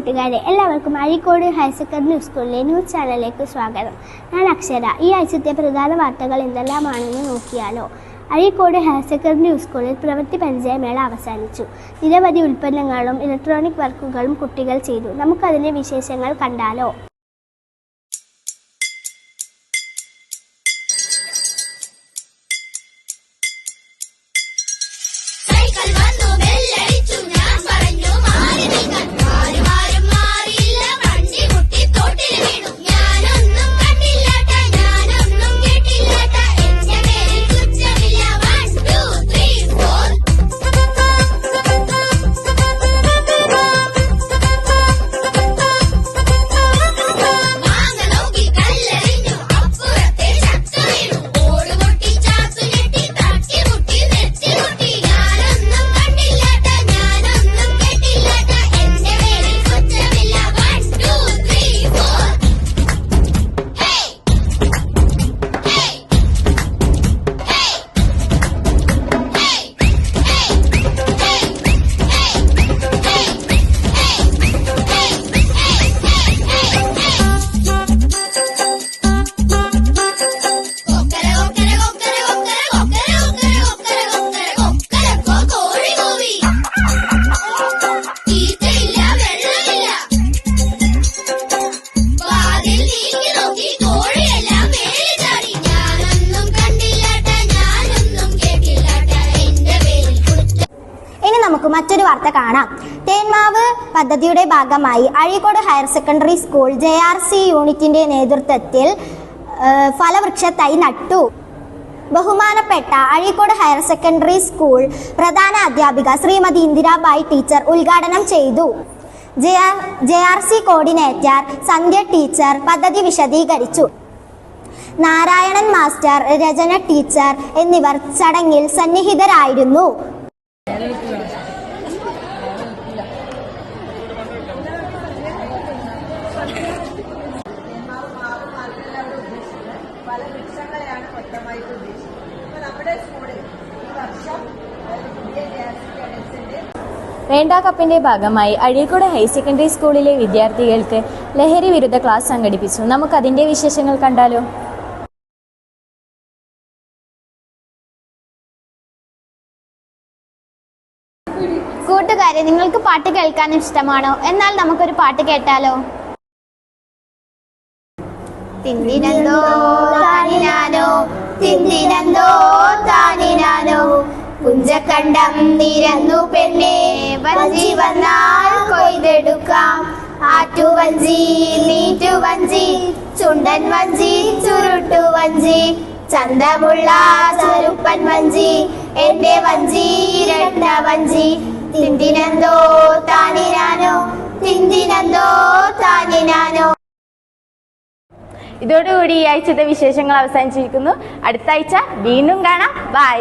കൂട്ടുകാരെ, എല്ലാവർക്കും Azhikode higher secondary സ്കൂളിലെ ന്യൂസ് ചാനലിലേക്ക് സ്വാഗതം. ഞാൻ അക്ഷര. ഈ ആഴ്ചത്തെ പ്രധാന വാർത്തകൾ എന്തെല്ലാമാണെന്ന് നോക്കിയാലോ. അഴീക്കോട് ഹയർ സെക്കൻഡറി സ്കൂളിൽ പ്രവൃത്തി പരിചയമേള അവസാനിച്ചു. നിരവധി ഉൽപ്പന്നങ്ങളും ഇലക്ട്രോണിക് വർക്കുകളും കുട്ടികൾ ചെയ്തു. നമുക്കതിൻ്റെ വിശേഷങ്ങൾ കണ്ടാലോ. നമുക്ക് മറ്റൊരു വാർത്ത കാണാം. തേന്മാവ് പദ്ധതിയുടെ ഭാഗമായി Azhikode higher secondary school JRC യൂണിറ്റിന്റെ നേതൃത്വത്തിൽ ഫലവൃക്ഷ തൈ നട്ടു. ബഹുമാനപ്പെട്ട അഴീക്കോട് ഹയർ സെക്കൻഡറി സ്കൂൾ പ്രധാന അധ്യാപിക ശ്രീമതി ഇന്ദിരാബായി ടീച്ചർ ഉദ്ഘാടനം ചെയ്തു. JRC കോർഡിനേറ്റർ സന്ധ്യ ടീച്ചർ പദ്ധതി വിശദീകരിച്ചു. നാരായണൻ മാസ്റ്റർ, രചന ടീച്ചർ എന്നിവർ ചടങ്ങിൽ സന്നിഹിതരായിരുന്നു. പല വൃക്ഷങ്ങളെയാണ് മൊത്തമായിട്ട് ഉദ്ദേശിക്കുന്നത്. അപ്പോൾ നമ്മുടെ സ്കൂളിൽ ഈ വർഷം പുതിയ റേണ്ട കപ്പിന്റെ ഭാഗമായി അഴീക്കോട് ഹയർ സെക്കൻഡറി സ്കൂളിലെ വിദ്യാർത്ഥികൾക്ക് ലഹരി വിരുദ്ധ ക്ലാസ് സംഘടിപ്പിച്ചു. നമുക്ക് അതിന്റെ വിശേഷങ്ങൾ കണ്ടാലോ. കൂട്ടുകാരെ, നിങ്ങൾക്ക് പാട്ട് കേൾക്കാൻ ഇഷ്ടമാണോ? എന്നാൽ നമുക്കൊരു പാട്ട് കേട്ടാലോ. തിന്തിനന്തോ താനിനാനോ, തിന്തിനന്തോ താനിനാനോ, പുഞ്ചക്കണ്ടം നിരന്നു പെണ്ണെ, വഞ്ചി വന്നാൽ കൊയ്തെടുക്കാം. ആറ്റുവഞ്ചി, നീറ്റുവഞ്ചി, ചുണ്ടൻ വഞ്ചി, ചുരുട്ടു വഞ്ചി, ചന്തമുള്ള ചെറുപ്പൻ വഞ്ചി, എന്റെ വഞ്ചി ഇരട്ട വഞ്ചി. തിന്തിനന്തോ താനിനാനോ, തിന്തിനന്തോ താനിനാനോ. ഇതോടുകൂടി ഈ ആഴ്ചത്തെ വിശേഷങ്ങൾ അവസാനിച്ചിരിക്കുന്നു. അടുത്ത ആഴ്ച വീണ്ടും കാണാം. ബൈ.